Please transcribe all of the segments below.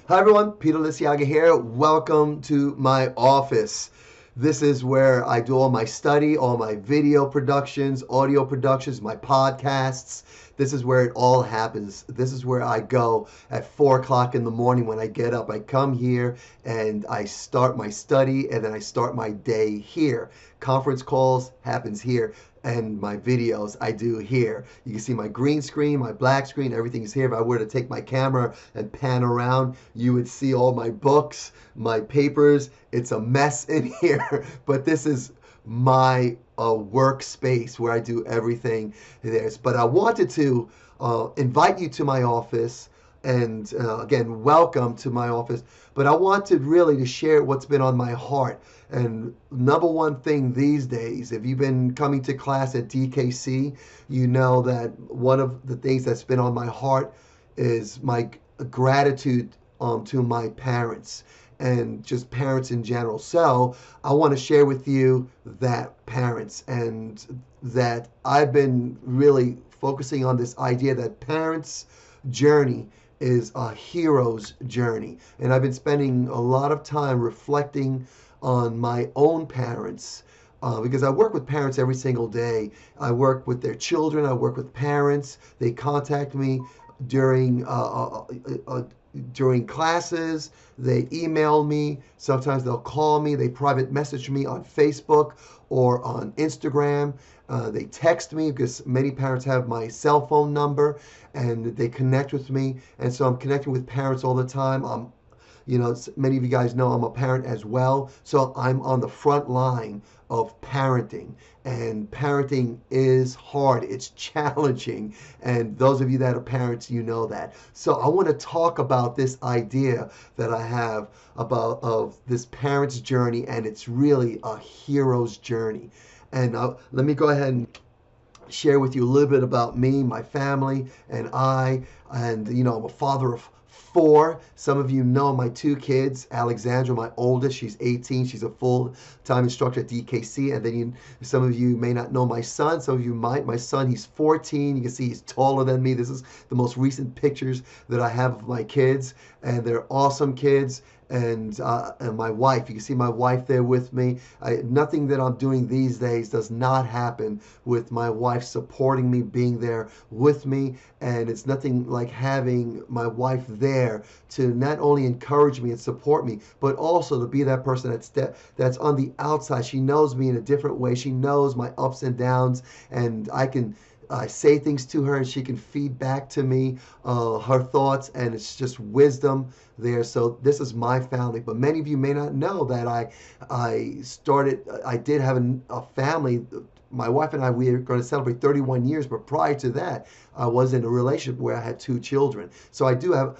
Hi everyone, Peter Liciaga here. Welcome to my office. This is where I do all my study, all my video productions, audio productions, my podcasts. This is where it all happens. This is where I go at 4 o'clock in the morning when I get up. I come here and I start my study and then I start my day here. Conference calls happens here and my videos I do here. You can see my green screen, my black screen, everything's here. If I were to take my camera and pan around, you would see all my books, my papers. It's a mess in here, but this is my workspace where I do everything there. But I wanted to invite you to my office and again, welcome to my office. But I wanted really to share what's been on my heart. And number one thing these days, if you've been coming to class at DKC, you know that one of the things that's been on my heart is my gratitude to my parents and just parents in general. So I want to share with you that parents and that I've been really focusing on this idea that parents' journey is a hero's journey. And I've been spending a lot of time reflecting on my own parents because I work with parents every single day. I work with their children. I work with parents. They contact me during during classes. They email me. Sometimes they'll call me. They private message me on Facebook or on Instagram. They text me because many parents have my cell phone number and they connect with me. And so I'm connecting with parents all the time. Many of you guys know I'm a parent as well. So I'm on the front line of parenting. And parenting is hard. It's challenging. And those of you that are parents, you know that. So I want to talk about this idea that I have about of this parent's journey. And it's really a hero's journey. And let me go ahead and share with you a little bit about me, my family, and I. And, I'm a father of four. Some of you know my two kids. Alexandra, my oldest, she's 18. She's a full-time instructor at DKC. And then some of you may not know my son. Some of you might. My son, he's 14. You can see he's taller than me. This is the most recent pictures that I have of my kids. And they're awesome kids. And my wife, you can see my wife there with me. Nothing that I'm doing these days does not happen with my wife supporting me, being there with me. And it's nothing like having my wife there to not only encourage me and support me, but also to be that person that's on the outside. She knows me in a different way. She knows my ups and downs, and I say things to her and she can feed back to me her thoughts, and it's just wisdom there. So this is my family. But many of you may not know that I did have a family. My wife and I, we are going to celebrate 31 years, but prior to that, I was in a relationship where I had two children. So I do have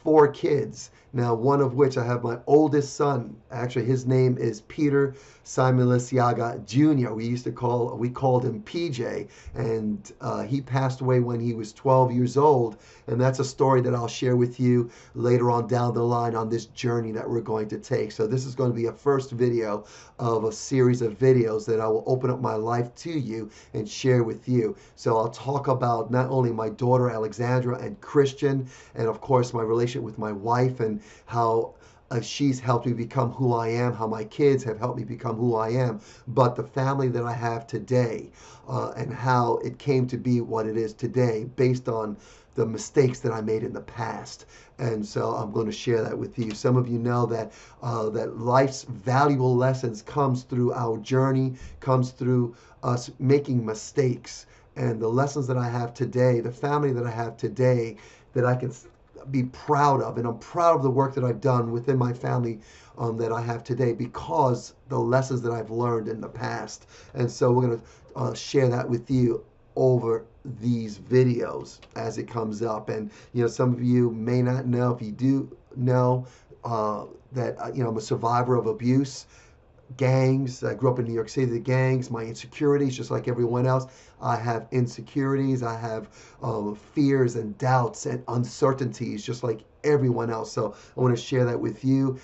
four kids. Now, one of which I have my oldest son. Actually, his name is Peter Simon Liciaga Jr. We called him PJ, and he passed away when he was 12 years old. And that's a story that I'll share with you later on down the line on this journey that we're going to take. So this is going to be a first video of a series of videos that I will open up my life to you and share with you. So I'll talk about not only my daughter Alexandra and Christian, and of course my relationship with my wife and how she's helped me become who I am, how my kids have helped me become who I am, but the family that I have today and how it came to be what it is today based on the mistakes that I made in the past. And so I'm going to share that with you. Some of you know that that life's valuable lessons comes through our journey, comes through us making mistakes. And the lessons that I have today, the family that I have today, that I can be proud of. And I'm proud of the work that I've done within my family that I have today because the lessons that I've learned in the past. And so we're going to share that with you over these videos as it comes up. And some of you may not know. If you do know that I'm a survivor of abuse, gangs. I grew up in New York City, the gangs, my insecurities, just like everyone else. I have insecurities. I have fears and doubts and uncertainties, just like everyone else. So I want to share that with you.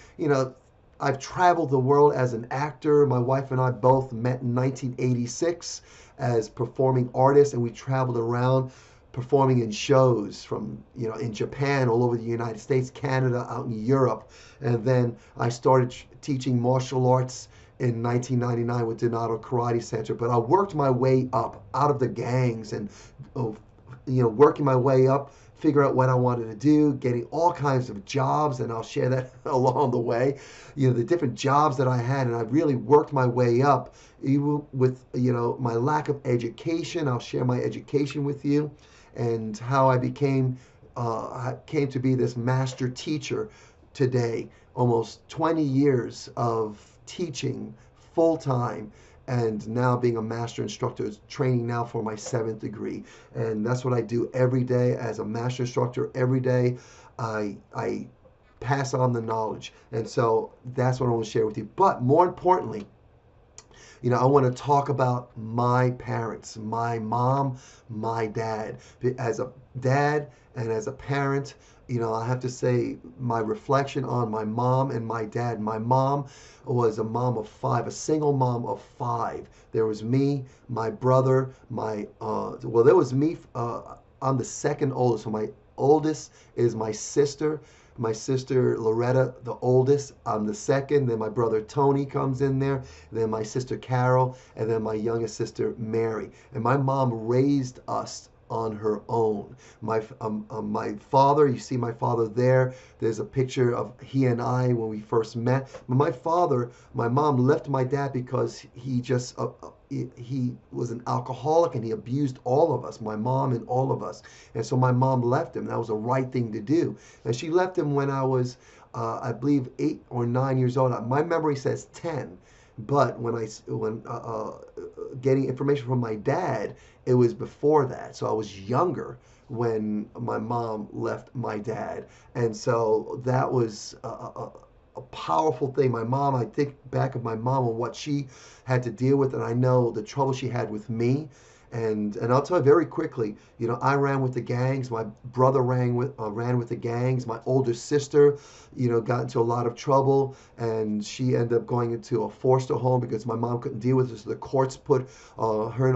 I've traveled the world as an actor. My wife and I both met in 1986 as performing artists, and we traveled around performing in shows from, in Japan, all over the United States, Canada, out in Europe. And then I started teaching martial arts in 1999 with Donato Karate Center. But I worked my way up out of the gangs and, uh, working my way up, figure out what I wanted to do, getting all kinds of jobs, and I'll share that along the way. The different jobs that I had, and I really worked my way up. Even with my lack of education, I'll share my education with you, and how I came to be this master teacher today. Almost 20 years of teaching full time, and now being a master instructor, training now for my 7th degree. And that's what I do every day as a master instructor. Every day I pass on the knowledge. And so that's what I want to share with you. But more importantly, I want to talk about my parents, my mom, my dad. As a dad and as a parent, I have to say my reflection on my mom and my dad. My mom was a mom of 5, a single mom of 5. There was me, my brother, there was me. I'm the second oldest. So my oldest is my sister. My sister Loretta, the oldest. I'm the second. Then my brother Tony comes in there. Then my sister Carol, and then my youngest sister Mary. And my mom raised us on her own. My father, you see my father there. There's a picture of he and I when we first met. But my mom left my dad because he was an alcoholic, and he abused all of us, my mom and all of us. And so my mom left him. That was the right thing to do. And she left him when I was, I believe, 8 or 9 years old. My memory says 10. But when getting information from my dad, it was before that. So I was younger when my mom left my dad. And so that was a powerful thing. My mom, I think back of my mom and what she had to deal with, and I know the trouble she had with me. And I'll tell you very quickly, I ran with the gangs. My brother ran with the gangs. My older sister, got into a lot of trouble, and she ended up going into a foster home because my mom couldn't deal with it. So the courts put her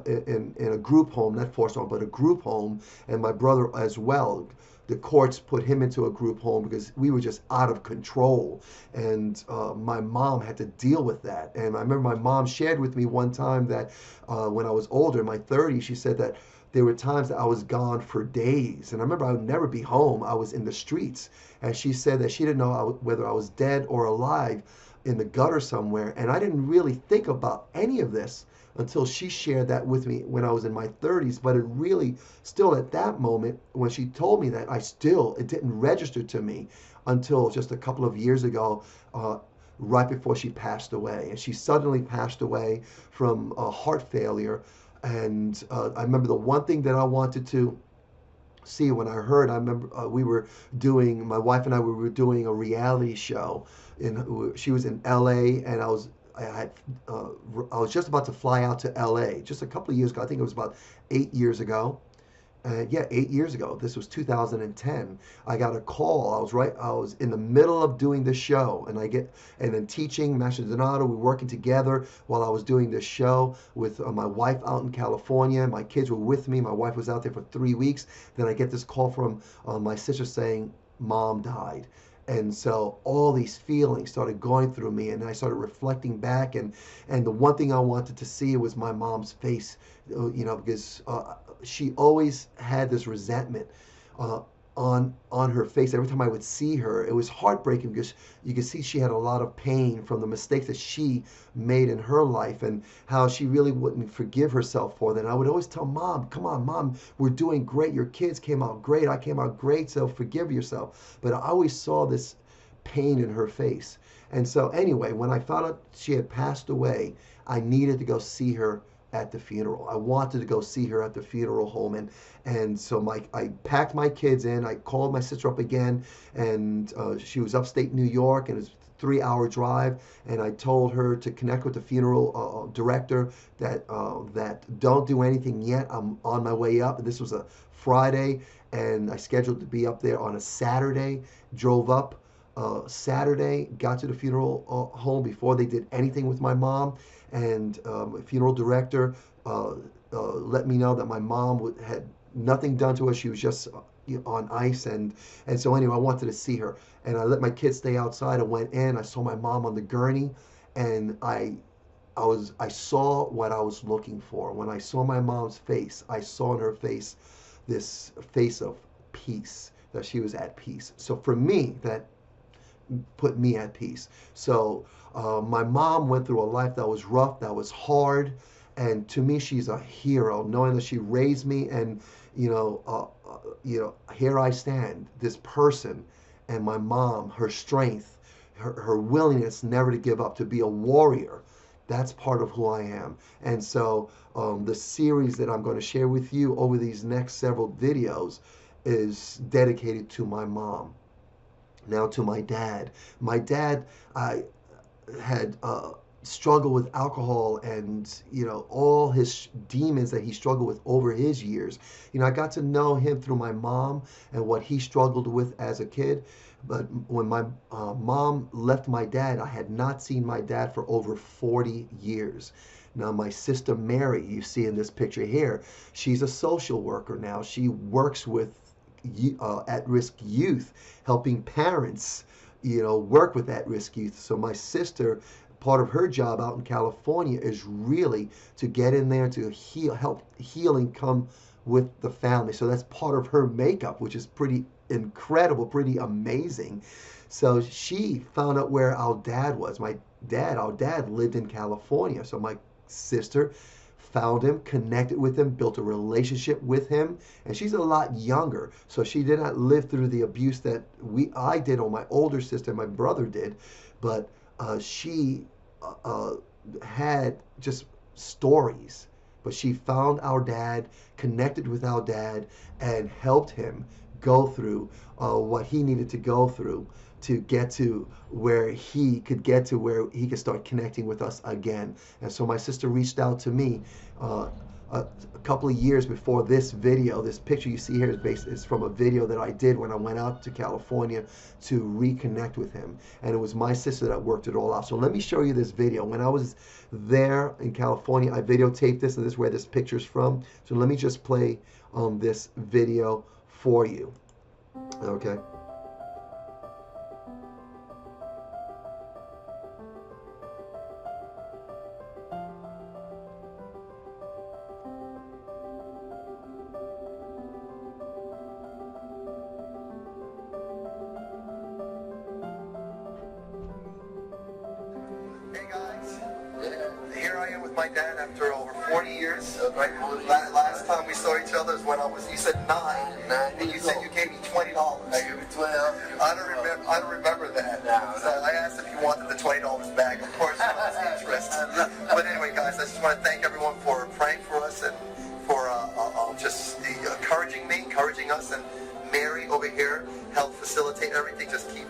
in a group home, not foster home, but a group home, and my brother as well. The courts put him into a group home because we were just out of control. And my mom had to deal with that. And I remember my mom shared with me one time that when I was older, in my 30s, she said that there were times that I was gone for days. And I remember I would never be home. I was in the streets. And she said that she didn't know whether I was dead or alive in the gutter somewhere. And I didn't really think about any of this until she shared that with me when I was in my 30s. But it really, still at that moment, when she told me that, it didn't register to me until just a couple of years ago, right before she passed away. And she suddenly passed away from heart failure. And I remember the one thing that I wanted to see when I heard, I remember my wife and I, we were doing a reality show. She was in LA, and I was just about to fly out to LA just a couple of years ago. I think it was about 8 years ago. 8 years ago. This was 2010. I got a call. I was in the middle of doing the show, and then teaching Master Donato. We were working together while I was doing this show with my wife out in California. My kids were with me. My wife was out there for 3 weeks. Then I get this call from my sister saying, "Mom died." And so all these feelings started going through me, and I started reflecting back, and the one thing I wanted to see was my mom's face, because she always had this resentment on her face. Every time I would see her, it was heartbreaking because you could see she had a lot of pain from the mistakes that she made in her life, and how she really wouldn't forgive herself for them. I would always tell Mom, "Come on, Mom, we're doing great. Your kids came out great. I came out great, so forgive yourself." But I always saw this pain in her face. And so anyway, when I found out she had passed away, I needed to go see her at the funeral. I wanted to go see her at the funeral home, and so I packed my kids in. I called my sister up again, and she was upstate New York, and it was a 3-hour drive. And I told her to connect with the funeral director, that don't do anything yet. I'm on my way up. And this was a Friday, and I scheduled to be up there on a Saturday. Drove up Saturday, got to the funeral home before they did anything with my mom. And funeral director let me know that my mom had nothing done to her. She was just on ice, and so anyway, I wanted to see her, and I let my kids stay outside. I went in. I saw my mom on the gurney, and I saw what I was looking for. When I saw my mom's face, I saw in her face this face of peace, that she was at peace. So for me, that put me at peace. So my mom went through a life that was rough, that was hard, and to me, she's a hero, knowing that she raised me, and here I stand, this person, and my mom, her strength, her willingness never to give up, to be a warrior. That's part of who I am. And so the series that I'm going to share with you over these next several videos is dedicated to my mom. Now to my dad. My dad, I had struggled with alcohol, and all his demons that he struggled with over his years. I got to know him through my mom and what he struggled with as a kid. But when my mom left my dad, I had not seen my dad for over 40 years. Now, my sister Mary, you see in this picture here, she's a social worker now. She works with at-risk youth, helping parents, work with at-risk youth. So my sister, part of her job out in California is really to get in there to help healing come with the family. So that's part of her makeup, which is pretty incredible, pretty amazing. So she found out where our dad was. Our dad lived in California. So my sister found him, connected with him, built a relationship with him, and she's a lot younger, so she did not live through the abuse that I did, or my older sister, my brother did, but she had just stories. But she found our dad, connected with our dad, and helped him go through what he needed to go through to get to where he could start connecting with us again. And so my sister reached out to me a couple of years before this video. This picture you see here is from a video that I did when I went out to California to reconnect with him. And it was my sister that worked it all out. So let me show you this video. When I was there in California, I videotaped this, and this is where this picture's from. So let me just play this video for you. Okay. Hey guys, here I am with my dad after over 40 years. Right? Last time we saw each other is when you said 9, and you said you gave me $20. I gave you $20. I don't remember that. No. So I asked if you wanted the $20 back. Of course, you lost interest. But anyway, guys, I just want to thank everyone for praying for us, and for just encouraging us, and Mary over here helped facilitate everything. Just keep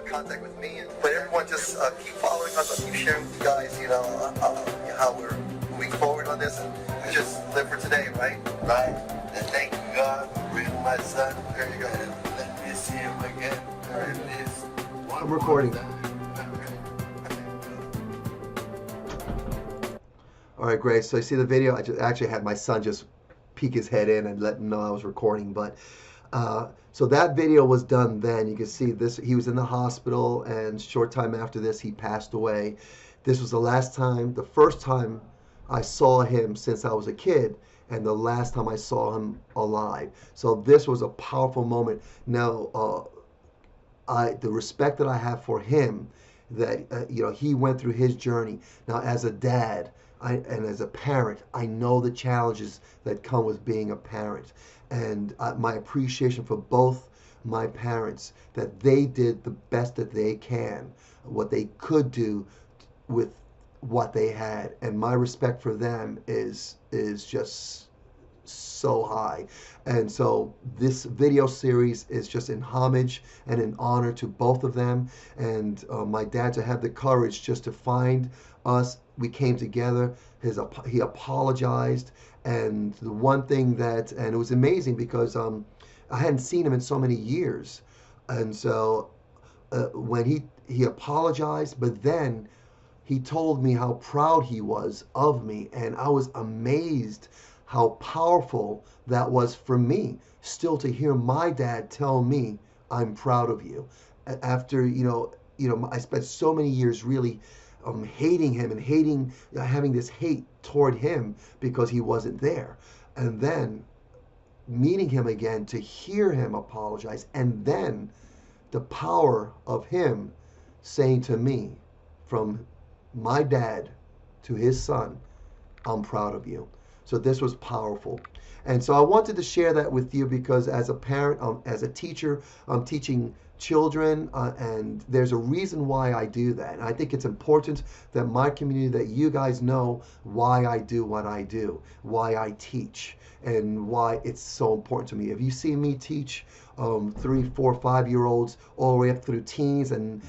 contact with me, but everyone just keep following us. I'll keep sharing with you guys, how we're moving forward on this, and just live for today, right? Right. And thank you, God, for bringing my son. There you go. And let me see him again. I'm recording. All right, great. So you see the video? I just actually had my son just peek his head in and let him know I was recording. But so that video was done then. You can see this. He was in the hospital, and short time after this, he passed away. This was the first time I saw him since I was a kid, and the last time I saw him alive. So this was a powerful moment. Now, the respect that I have for him, that he went through his journey. Now, as a dad, and as a parent, I know the challenges that come with being a parent, and my appreciation for both my parents, that they did the best that they can, what they could do with what they had, and my respect for them is just so high. And so this video series is just in homage and in honor to both of them, and my dad, to have the courage just to find us. We came together. He apologized, and the one thing and it was amazing because I hadn't seen him in so many years, and so when he apologized, but then he told me how proud he was of me, and I was amazed how powerful that was for me still to hear my dad tell me, I'm proud of you. After, I spent so many years really hating him and hating, having this hate toward him because he wasn't there. And then meeting him again to hear him apologize, and then the power of him saying to me, from my dad to his son, I'm proud of you. So this was powerful. And so I wanted to share that with you because as a parent, as a teacher, I'm teaching children, and there's a reason why I do that. And I think it's important that my community, that you guys know why I do what I do, why I teach, and why it's so important to me. If you see me teach 3, 4, 5-year-olds all the way up through teens, and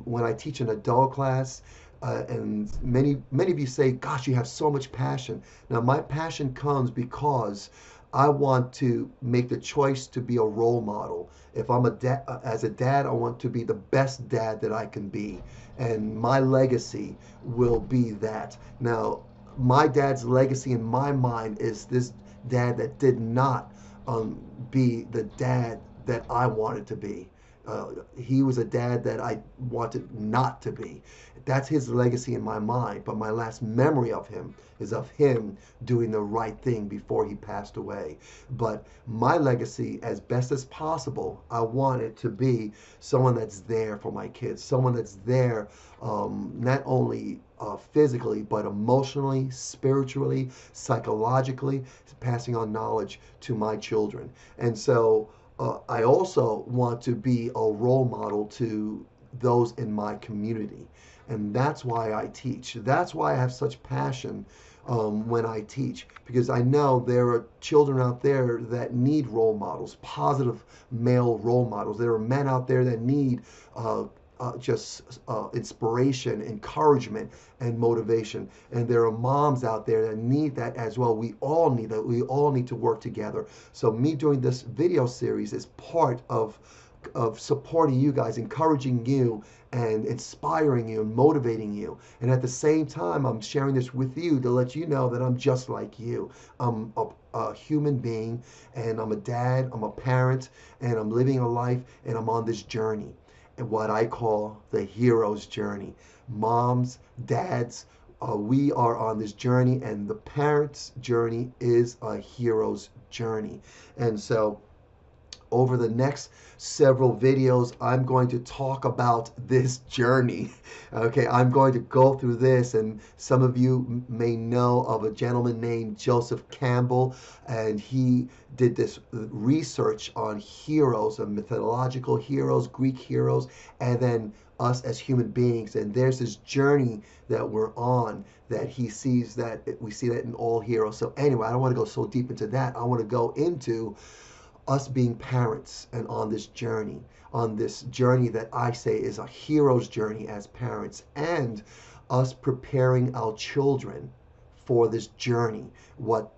when I teach an adult class, and many of you say, "Gosh, you have so much passion." Now, my passion comes because I want to make the choice to be a role model. If I'm as a dad, I want to be the best dad that I can be, and my legacy will be that. Now, my dad's legacy in my mind is this dad that did not be the dad that I wanted to be. He was a dad that I wanted not to be. That's his legacy in my mind. But my last memory of him is of him doing the right thing before he passed away. But my legacy, as best as possible, I want it to be someone that's there for my kids, someone that's there not only physically, but emotionally, spiritually, psychologically, passing on knowledge to my children. And so I also want to be a role model to those in my community. And that's why I teach. That's why I have such passion when I teach, because I know there are children out there that need role models, positive male role models. There are men out there that need just inspiration, encouragement, and motivation. And there are moms out there that need that as well. We all need that. We all need to work together. So me doing this video series is part of supporting you guys, encouraging you, and inspiring you and motivating you. And at the same time, I'm sharing this with you to let you know that I'm just like you. I'm a human being, and I'm a dad, I'm a parent, and I'm living a life, and I'm on this journey, and what I call the hero's journey. Moms, dads, we are on this journey, and the parent's journey is a hero's journey. And so over the next several videos, I'm going to talk about this journey. Okay, I'm going to go through this, and some of you may know of a gentleman named Joseph Campbell, and he did this research on heroes, and mythological heroes, Greek heroes, and then us as human beings. And there's this journey that we're on that he sees, that we see that in all heroes. So anyway, I don't want to go so deep into that. I want to go into us being parents, and on this journey that I say is a hero's journey as parents, and us preparing our children for this journey, what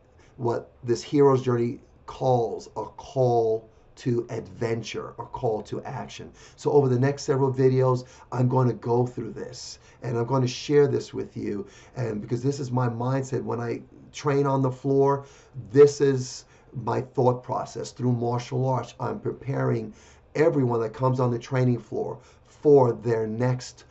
this hero's journey calls a call to adventure, a call to action. So over the next several videos, I'm going to go through this, and I'm going to share this with you, and because this is my mindset when I train on the floor, this is my thought process. Through martial arts, I'm preparing everyone that comes on the training floor for their next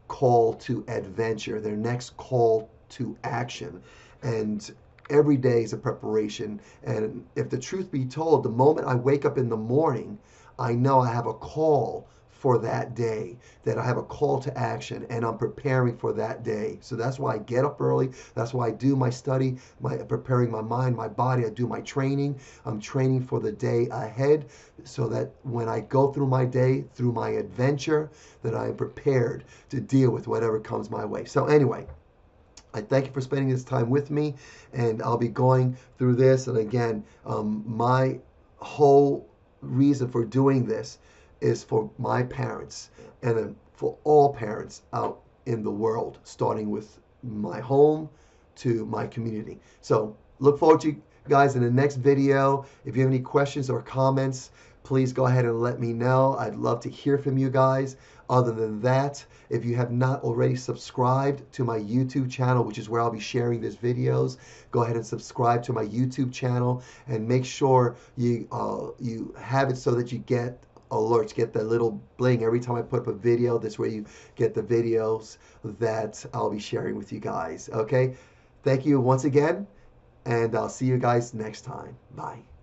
call to adventure, their next call to action. And every day is a preparation. And if the truth be told, the moment I wake up in the morning, I know I have a call for that day, that I have a call to action, and I'm preparing for that day. So that's why I get up early. That's why I do my study, preparing my mind, my body. I do my training. I'm training for the day ahead, so that when I go through my day, through my adventure, that I am prepared to deal with whatever comes my way. So anyway, I thank you for spending this time with me, and I'll be going through this. And again, my whole reason for doing this is for my parents, and then for all parents out in the world, starting with my home to my community. So look forward to you guys in the next video. If you have any questions or comments, please go ahead and let me know. I'd love to hear from you guys. Other than that, if you have not already subscribed to my YouTube channel, which is where I'll be sharing these videos, go ahead and subscribe to my YouTube channel and make sure you have it so that you get alerts, get that little bling every time I put up a video. This way you get the videos that I'll be sharing with you guys. Okay? Thank you once again, and I'll see you guys next time. Bye.